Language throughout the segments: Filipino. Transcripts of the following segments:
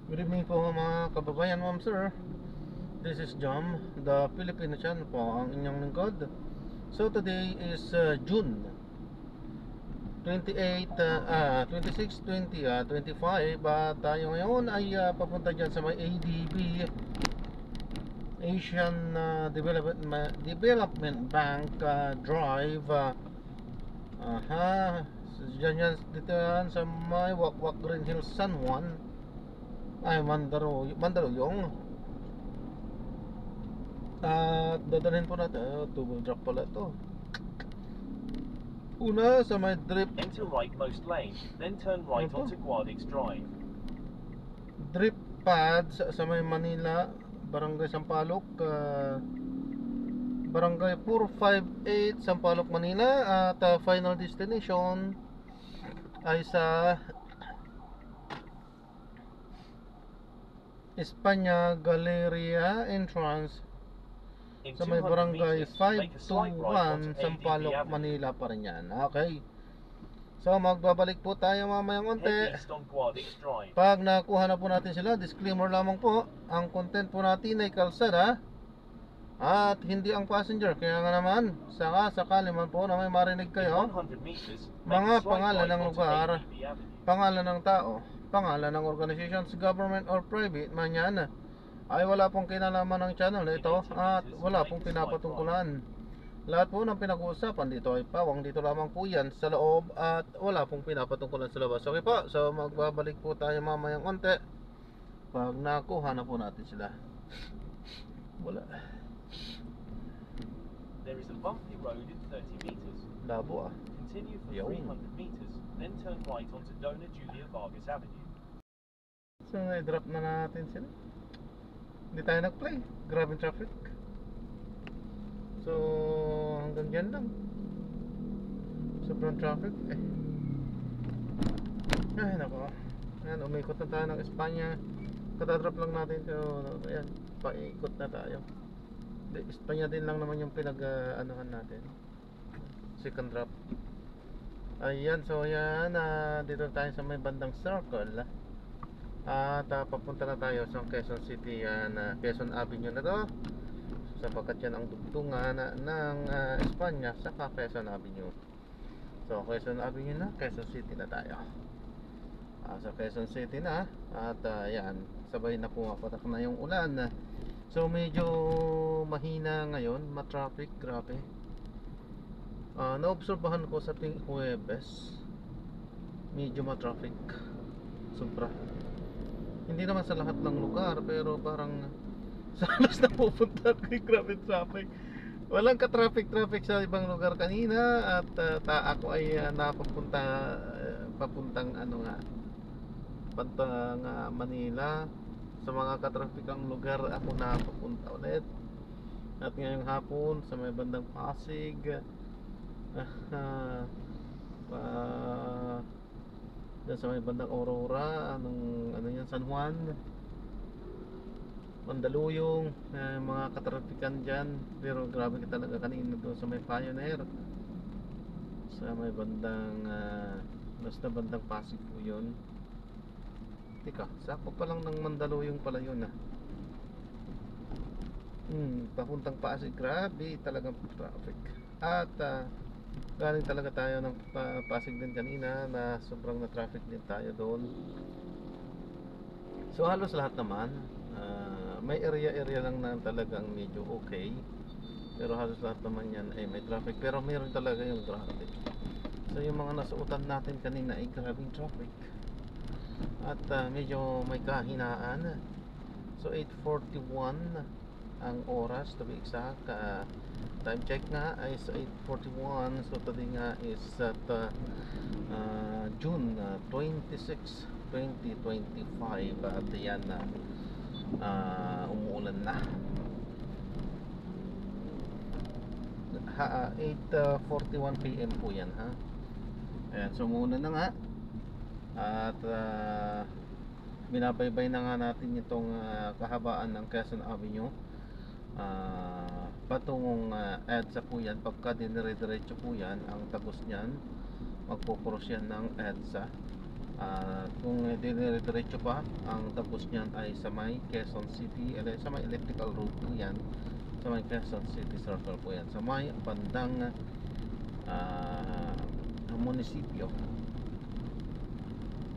Good evening po mga kababayan, ma'am sir. This is Jom, the Filipino channel po, ang inyong lingkod. So today is June 28, 26, 20, 25. Tayo ngayon ay papunta dyan sa may ADB, Asian Development Bank Drive. So, dyan dito yan sa may Wakwak Green Hills, San Juan. Ay, Mandaluyong. At dadalhin po natin, double drop pala ito. Una sa may drip. Enter rightmost lane, then turn right onto Guadix Drive. Drip pad sa may Manila, Barangay Sampaloc, Barangay 458, Sampaloc, Manila. At final destination ay sa Espanya Galleria entrance sa may barangay 521 Sampaloc, Manila pa rin yan. Okay. So magbabalik po tayo mamayang konti. Pag nakuha na po natin sila, disclaimer lamang po, ang content po natin ay kalsada at hindi ang passenger. Kaya nga naman, sakali man po na may marinig kayo, mga pangalan ng lugar, pangalan ng tao, pangalan ng organizations, government or private man yan, ay wala pong kinalaman ng channel na ito at wala pong pinapatungkulan. Lahat po ng pinag-uusapan dito ay pawang dito lamang po yan sa loob at wala pong pinapatungkulan sa labas. Okay po, so magbabalik po tayo mamayang konti pag nakuha na po natin sila. Wala. There is a bumpy road in 30 meters. Labo ah. Continue for 300 meters, then turn right onto Dona Julia Vargas Avenue. So na-drop na natin sila. Hindi tayo nag-play. Grabe traffic. So hanggang dyan lang. Sobrang traffic eh. Ay nako. Ayan, umikot na tayo ng Espanya. Katadrop lang natin. So ayan, paikot na tayo. Espanya din lang naman yung pinag-anuhan natin. Second drop. Ayan, so ayan, dito tayo sa may bandang circle. At papunta na tayo sa Quezon City, Quezon Avenue na to. Sapagkat yan ang dugtungan ng Espanya sa Quezon Avenue. So Quezon Avenue na, Quezon City na tayo. Sa Quezon City na. At yan, sabay na pumapatak na yung ulan. So medyo mahina ngayon, ma-traffic, grabe. Naobserbahan ko sa ting Huwebes, medyo ma-traffic, sobra. Hindi naman sa lahat ng lugar, pero parang sa alas na pupunta ko, grabe traffic. Walang ka-traffic sa ibang lugar kanina. At ako ay napapunta papuntang pantang Manila. Sa mga ka-trafficang lugar ako napapunta ulit. At ngayong hapon sa may bandang Pasig, dyan sa may bandang Aurora, ano yan, San Juan, Mandaluyong, mga ka-traffican dyan. Pero grabe ka talaga kanina doon sa may Pioneer, sa may bandang basta bandang Pasig po yun. Tika, sakop pa lang ng Mandaluyong pala yun papuntang Pasig, grabe talagang traffic. At galing talaga tayo ng Pasig din kanina, na sobrang na traffic din tayo doon. So halos lahat naman, may area lang na talagang medyo okay, pero halos lahat naman yan ay may traffic. Pero meron talaga yung traffic. So yung mga nasuutan natin kanina ay grabing traffic. At medyo may kahinaan. So 8:41 ang oras to be exact. Time check nga ay sa 8:41. So today nga is at June 26, 2025. At yan umuulan na. 8:41 PM po yan ha. Ayan, so muna na nga. At binabaybay na nga natin itong kahabaan ng Quezon Avenue patungong EDSA po yan. Pagka dinire-diretso po yan, ang tagos nyan magpupros yan ng EDSA. Kung diniretso pa, ang tapos niyan ay sa may Quezon City, sa may electrical road po yan, sa may Quezon City Circle po yan, sa may bandang munisipyo.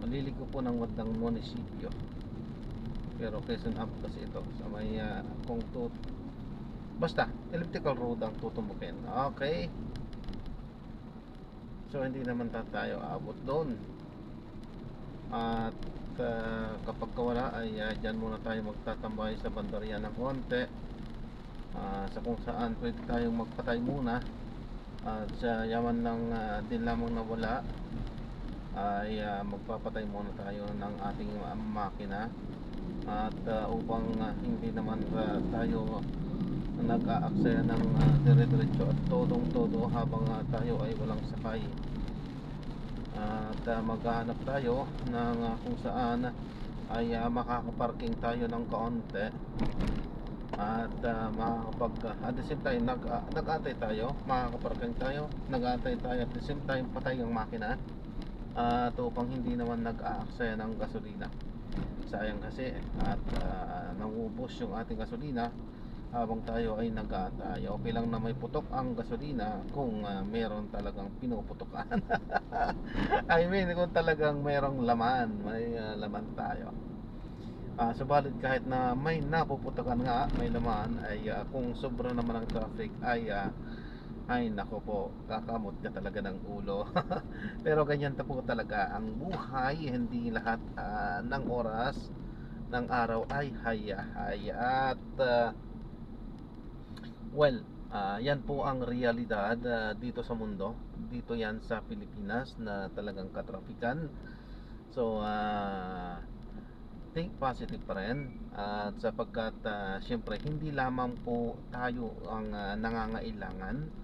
Maliligo po ng bandang munisipyo, pero Quezon Hub kasi ito, sa may kung basta electrical road ang tutumbukin. Okay, so hindi naman tayo abot doon. At kapag wala ay dyan muna tayo magtatambay sa bandarya ng konti, sa kung saan pwede tayong magpatay muna. At sa yaman ng din lamang na wala ay magpapatay muna tayo ng ating makina. At upang hindi naman tayo nag-aaksaya ng dire-diretso at todong-todo habang tayo ay walang sakay. At maghahanap tayo ng kung saan ay makakaparking tayo ng kaunti. At at the same time nag-aantay tayo, makakaparking tayo, nag-aantay tayo at the same time patay ang makina. At upang hindi naman nag-aaksaya ng gasolina, sayang kasi, at nangubos yung ating gasolina habang tayo ay nag-aantay. Okay lang na may putok ang gasolina kung meron talagang pinuputokan. I mean, kung talagang merong laman, may laman tayo. Subalit kahit na may napuputokan nga, may laman, ay kung sobra naman ang traffic ay nako po, kakamot ka talaga ng ulo. Pero ganyan po talaga ang buhay, hindi lahat ng oras ng araw ay haya-haya. At well, yan po ang realidad dito sa mundo. Dito yan sa Pilipinas na talagang katrafikan. So think positive pa rin. At sapagkat syempre hindi lamang po tayo ang nangangailangan.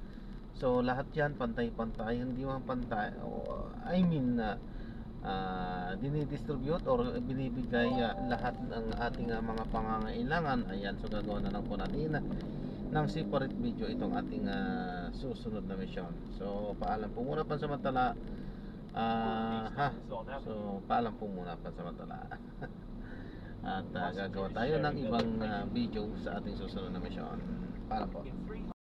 So lahat yan pantay-pantay. Hindi man pantay, I mean dinidistribute or binibigay lahat ng ating mga pangangailangan. Ayan, so gagawa na lang po natin ng separate video itong ating susunod na mission. So paalam po muna pansamantala. So paalam po muna pansamantala. At gagawa tayo ng ibang video sa ating susunod na mission. Paalam po.